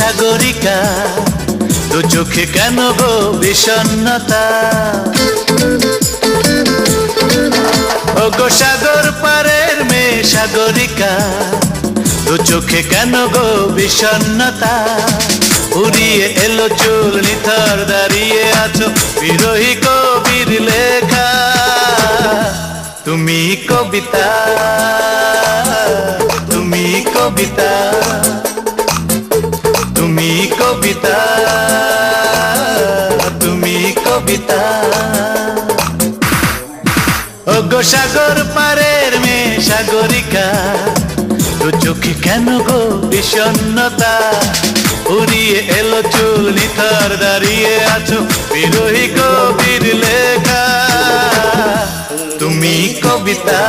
সাগরিকা, দু চোখে কেন গো বিষণ্ণতা? ও গো সাগর পারের মেয়ে সাগরিকা, দু চোখে কেন গো বিষণ্ণতা? উড়িয়ে এলো চুল নিথর দাঁড়িয়ে আছো বিরহী কবির লেখা। তুমি কবিতা, তুমি কবিতা, তুমি কবিতা, তুমি কবিতা। ও গো সাগর পারের মেয়ে সাগরিকা, দু চোখে কেন গো বিষণ্ণতা? উড়িয়ে এলো চুল নিথর দাঁড়িয়ে আছো বিরহী কবির লেখা। তুমি কবিতা।